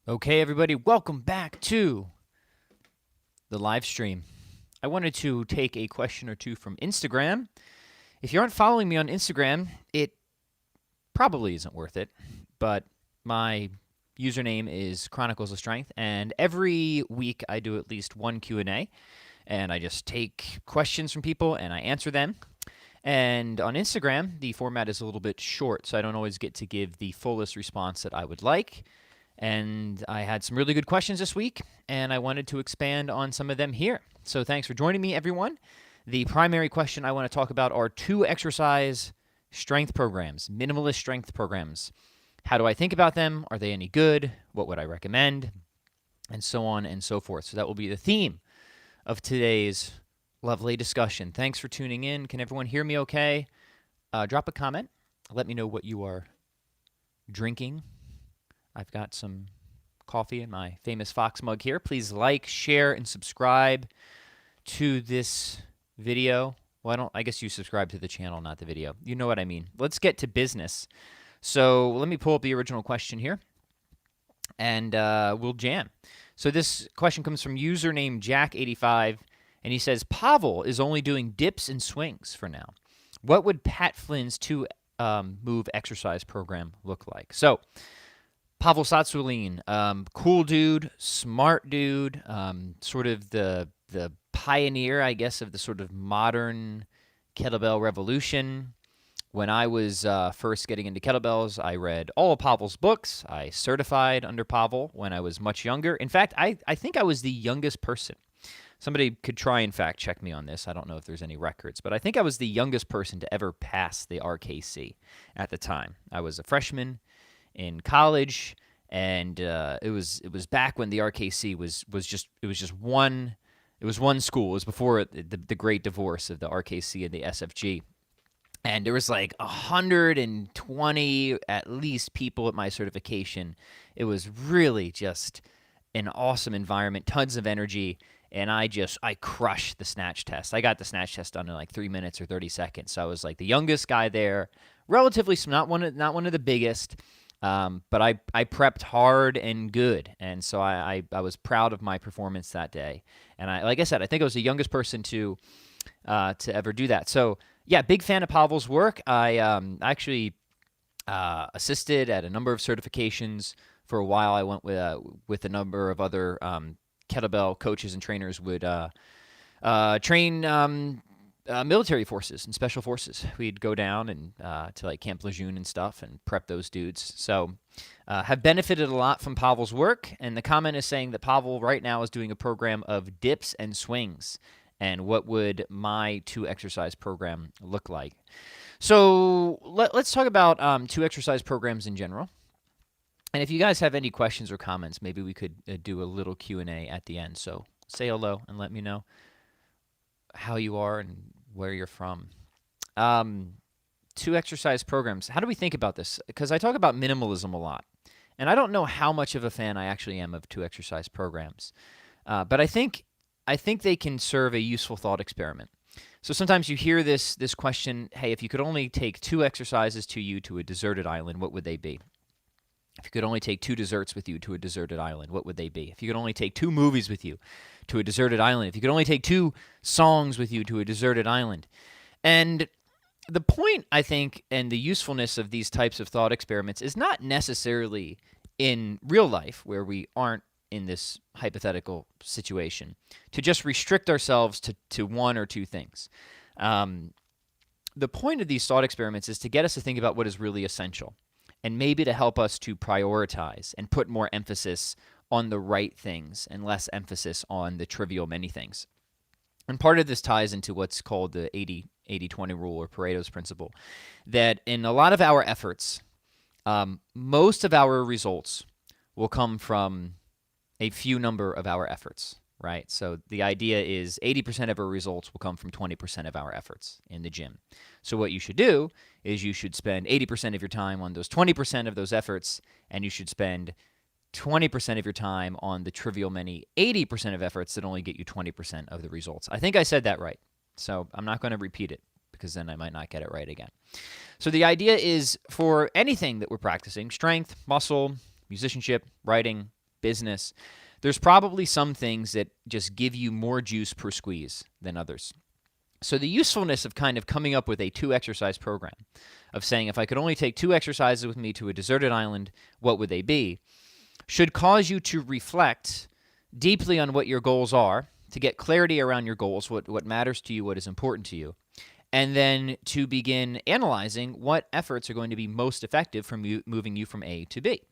Okay, everybody, welcome back to the live stream. I wanted to take a question or two from Instagram. If you aren't following me on Instagram, it probably isn't worth it, but my username is Chronicles of Strength, and every week I do at least one Q&A, and I just take questions from people and I answer them. And on Instagram, the format is a little bit short, so I don't always get to give the fullest response that I would like. And I had some really good questions this week, and I wanted to expand on some of them here. So thanks for joining me, everyone. The primary question I want to talk about are 2 exercise strength programs, minimalist strength programs. How do I think about them? Are they any good? What would I recommend? And so on and so forth. So that will be the theme of today's lovely discussion. Thanks for tuning in. Can everyone hear me okay? Drop a comment. Let me know what you are drinking. I've got some coffee in my famous Fox mug here. Please like, share, and subscribe to this video. Well, I guess you subscribe to the channel, not the video. You know what I mean. Let's get to business. So let me pull up the original question here, and we'll jam. So this question comes from username Jack85, and he says, Pavel is only doing dips and swings for now. What would Pat Flynn's 2 move exercise program look like? So Pavel Tsatsouline, cool dude, smart dude, sort of the pioneer, I guess, of the sort of modern kettlebell revolution. When I was first getting into kettlebells, I read all of Pavel's books. I certified under Pavel when I was much younger. In fact, I think I was the youngest person. Somebody could try and fact check me on this. I don't know if there's any records, but I think I was the youngest person to ever pass the RKC at the time. I was a freshman in college, and it was back when the RKC was just one school. It was before the great divorce of the RKC and the SFG, and there was like 120 at least people at my certification. It was really just an awesome environment, tons of energy, and I crushed the snatch test. I got the snatch test done in like 3 minutes or 30 seconds. So I was like the youngest guy there, relatively not one of the biggest. But I prepped hard and good, and so I was proud of my performance that day. And like I said, I think I was the youngest person to ever do that. So yeah, big fan of Pavel's work. I actually assisted at a number of certifications for a while. I went with a number of other kettlebell coaches and trainers would train military forces and special forces. We'd go down and to like Camp Lejeune and stuff and prep those dudes. So have benefited a lot from Pavel's work. And the comment is saying that Pavel right now is doing a program of dips and swings. And what would my 2 exercise program look like? So let's talk about 2 exercise programs in general. And if you guys have any questions or comments, maybe we could do a little Q&A at the end. So say hello and let me know how you are and where you're from. 2 exercise programs. How do we think about this? Because I talk about minimalism a lot, and I don't know how much of a fan I actually am of 2 exercise programs. But I think they can serve a useful thought experiment. So sometimes you hear this question, hey, if you could only take 2 exercises to you to a deserted island, what would they be? If you could only take 2 desserts with you to a deserted island, what would they be? If you could only take 2 movies with you to a deserted island, if you could only take 2 songs with you to a deserted island. And the point, I think, and the usefulness of these types of thought experiments is not necessarily in real life, where we aren't in this hypothetical situation, to just restrict ourselves to 1 or 2 things. The point of these thought experiments is to get us to think about what is really essential, and maybe to help us to prioritize and put more emphasis on the right things and less emphasis on the trivial many things. And part of this ties into what's called the 80-20 rule, or Pareto's principle, that in a lot of our efforts, most of our results will come from a few number of our efforts, right? So the idea is 80% of our results will come from 20% of our efforts in the gym. So what you should do is you should spend 80% of your time on those 20% of those efforts, and you should spend 20% of your time on the trivial many 80% of efforts that only get you 20% of the results. I think I said that right. So I'm not going to repeat it, because then I might not get it right again. So the idea is, for anything that we're practicing, strength, muscle, musicianship, writing, business, there's probably some things that just give you more juice per squeeze than others. So the usefulness of kind of coming up with a 2-exercise program, of saying if I could only take 2 exercises with me to a deserted island, what would they be, should cause you to reflect deeply on what your goals are, to get clarity around your goals, what matters to you, what is important to you, and then to begin analyzing what efforts are going to be most effective for moving you from A to B.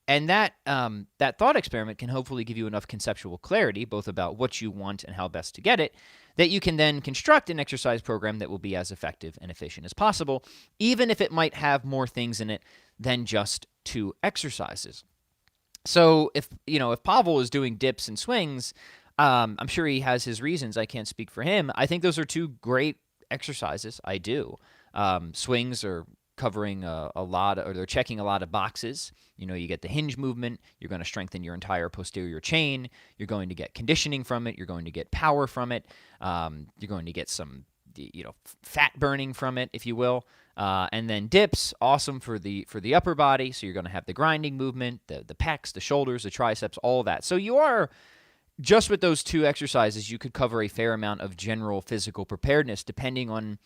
And that thought experiment can hopefully give you enough conceptual clarity, both about what you want and how best to get it, that you can then construct an exercise program that will be as effective and efficient as possible, even if it might have more things in it than just 2 exercises. So if Pavel is doing dips and swings, I'm sure he has his reasons. I can't speak for him. I think those are 2 great exercises. I do. Swings are covering a lot, or they're checking a lot of boxes. You get the hinge movement. You're going to strengthen your entire posterior chain. You're going to get conditioning from it. You're going to get power from it. You're going to get some, fat burning from it, if you will. And then dips, awesome for the upper body. So you're going to have the grinding movement, the pecs, the shoulders, the triceps, all that. So you are, just with those 2 exercises, you could cover a fair amount of general physical preparedness, depending on,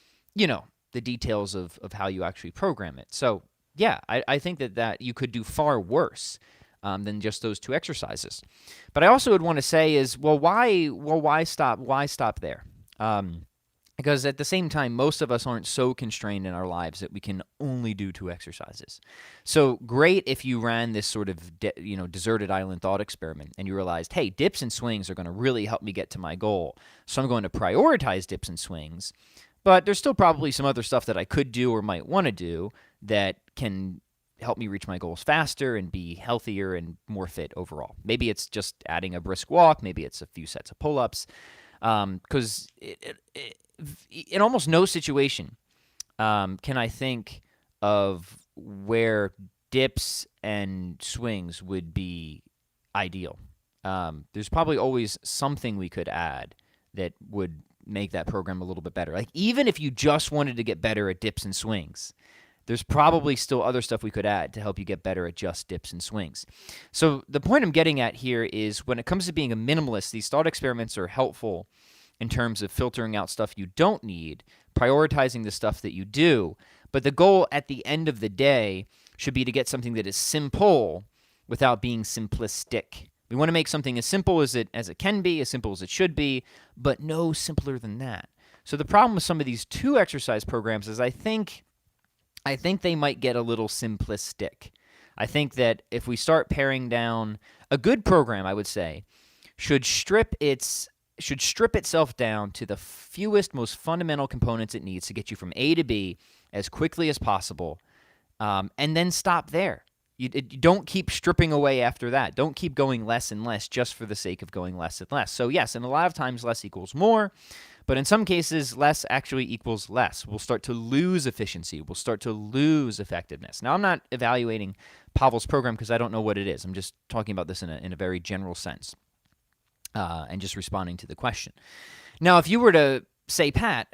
the details of how you actually program it. So yeah, I think that you could do far worse than just those 2 exercises. But I also would want to say is, why stop there? Because at the same time, most of us aren't so constrained in our lives that we can only do 2 exercises. So great if you ran this sort of deserted island thought experiment and you realized, hey, dips and swings are going to really help me get to my goal. So I'm going to prioritize dips and swings. But there's still probably some other stuff that I could do or might want to do that can help me reach my goals faster and be healthier and more fit overall. Maybe it's just adding a brisk walk. Maybe it's a few sets of pull-ups. Because in almost no situation can I think of where dips and swings would be ideal. There's probably always something we could add that would make that program a little bit better. Like, even if you just wanted to get better at dips and swings, there's probably still other stuff we could add to help you get better at just dips and swings. So the point I'm getting at here is, when it comes to being a minimalist, these thought experiments are helpful in terms of filtering out stuff you don't need, prioritizing the stuff that you do. But the goal at the end of the day should be to get something that is simple without being simplistic. We want to make something as simple as it can be, as simple as it should be, but no simpler than that. So the problem with some of these 2 exercise programs is I think they might get a little simplistic. I think that if we start paring down, a good program, I would say, should strip itself down to the fewest, most fundamental components it needs to get you from A to B as quickly as possible, and then stop there. You don't keep stripping away after that. Don't keep going less and less just for the sake of going less and less. So yes, and a lot of times less equals more, but in some cases less actually equals less. We'll start to lose efficiency. We'll start to lose effectiveness. Now, I'm not evaluating Pavel's program because I don't know what it is. I'm just talking about this in a very general sense, and just responding to the question. Now, if you were to say, Pat,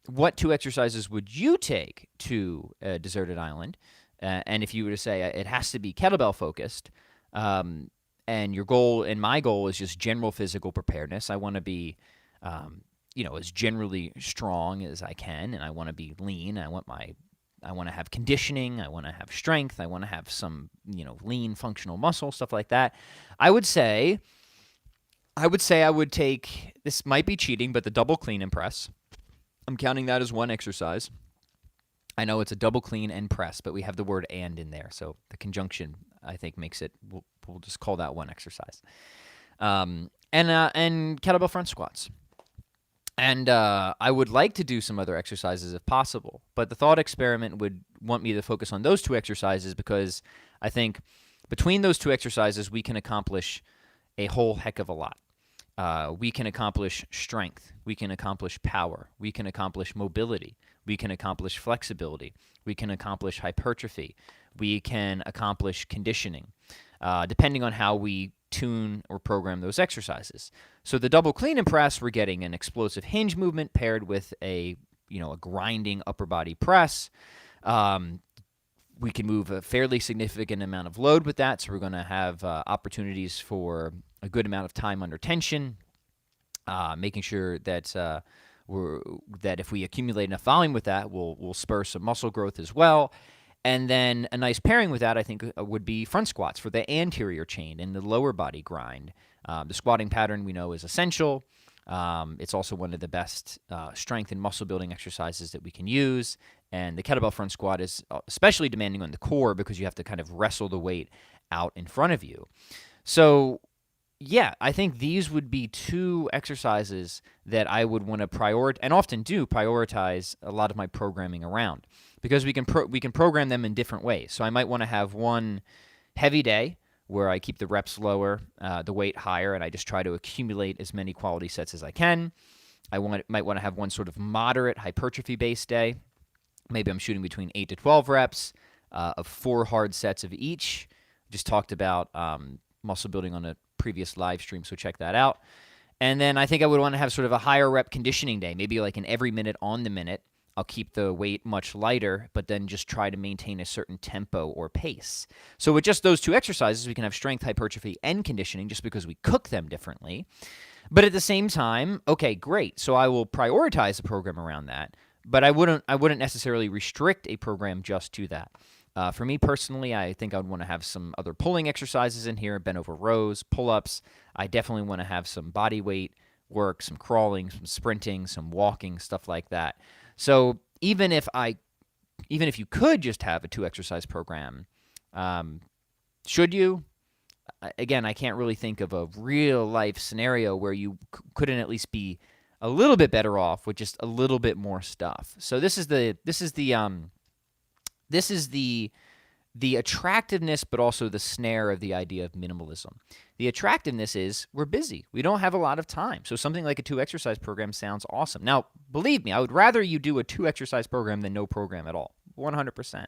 what 2 exercises would you take to a deserted island? And if you were to say it has to be kettlebell focused, and your goal and my goal is just general physical preparedness, I want to be, as generally strong as I can, and I want to be lean. I want to have conditioning. I want to have strength. I want to have some, lean functional muscle, stuff like that. I would say I would take, this might be cheating, but the double clean and press. I'm counting that as 1 exercise. I know it's a double clean and press, but we have the word "and" in there, so the conjunction, I think, makes it, we'll just call that 1 exercise. And kettlebell front squats. And I would like to do some other exercises if possible, but the thought experiment would want me to focus on those 2 exercises because I think between those 2 exercises, we can accomplish a whole heck of a lot. We can accomplish strength. We can accomplish power. We can accomplish mobility. We can accomplish flexibility. We can accomplish hypertrophy. We can accomplish conditioning, depending on how we tune or program those exercises. So the double clean and press, we're getting an explosive hinge movement paired with a grinding upper body press. we can move a fairly significant amount of load with that. So we're going to have opportunities for a good amount of time under tension, making sure that that if we accumulate enough volume with that, we'll spur some muscle growth as well. And then a nice pairing with that, I think, would be front squats for the anterior chain and the lower body grind. The squatting pattern we know is essential. It's also one of the best strength and muscle building exercises that we can use. And the kettlebell front squat is especially demanding on the core because you have to kind of wrestle the weight out in front of you. So, yeah, I think these would be two exercises that I would want to prioritize, and often do prioritize a lot of my programming around, because we can program them in different ways. So I might want to have one heavy day where I keep the reps lower, the weight higher, and I just try to accumulate as many quality sets as I can. I might want to have one sort of moderate hypertrophy-based day. Maybe I'm shooting between 8 to 12 reps of 4 hard sets of each. Just talked about muscle building on a previous live stream, so check that out. And then I think I would want to have sort of a higher rep conditioning day, maybe like an every minute on the minute. I'll keep the weight much lighter, but then just try to maintain a certain tempo or pace. So with just those two exercises, we can have strength, hypertrophy, and conditioning just because we cook them differently. But at the same time, okay, great. So I will prioritize a program around that, but I wouldn't necessarily restrict a program just to that. For me personally, I think I would want to have some other pulling exercises in here, bent over rows, pull-ups. I definitely want to have some body weight work, some crawling, some sprinting, some walking, stuff like that. So even if you could just have a 2-exercise program, should you? Again, I can't really think of a real life scenario where you couldn't at least be a little bit better off with just a little bit more stuff. So this is the attractiveness, but also the snare of the idea of minimalism. The attractiveness is we're busy. We don't have a lot of time. So something like a 2-exercise program sounds awesome. Now, believe me, I would rather you do a 2-exercise program than no program at all, 100%.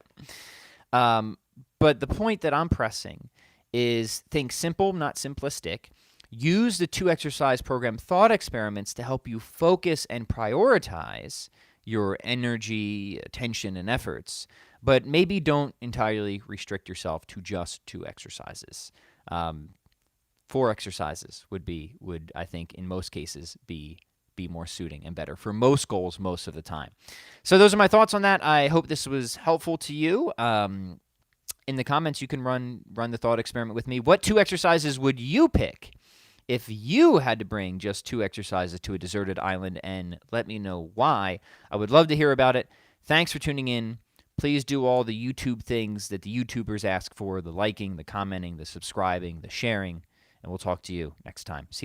But the point that I'm pressing is think simple, not simplistic. Use the 2-exercise program thought experiments to help you focus and prioritize your energy, attention, and efforts. But maybe don't entirely restrict yourself to just 2 exercises. 4 exercises would I think in most cases be more suiting and better for most goals most of the time. So those are my thoughts on that. I hope this was helpful to you. In the comments, you can run the thought experiment with me. What 2 exercises would you pick if you had to bring just 2 exercises to a deserted island? And let me know why. I would love to hear about it. Thanks for tuning in. Please do all the YouTube things that the YouTubers ask for, the liking, the commenting, the subscribing, the sharing, and we'll talk to you next time. See you.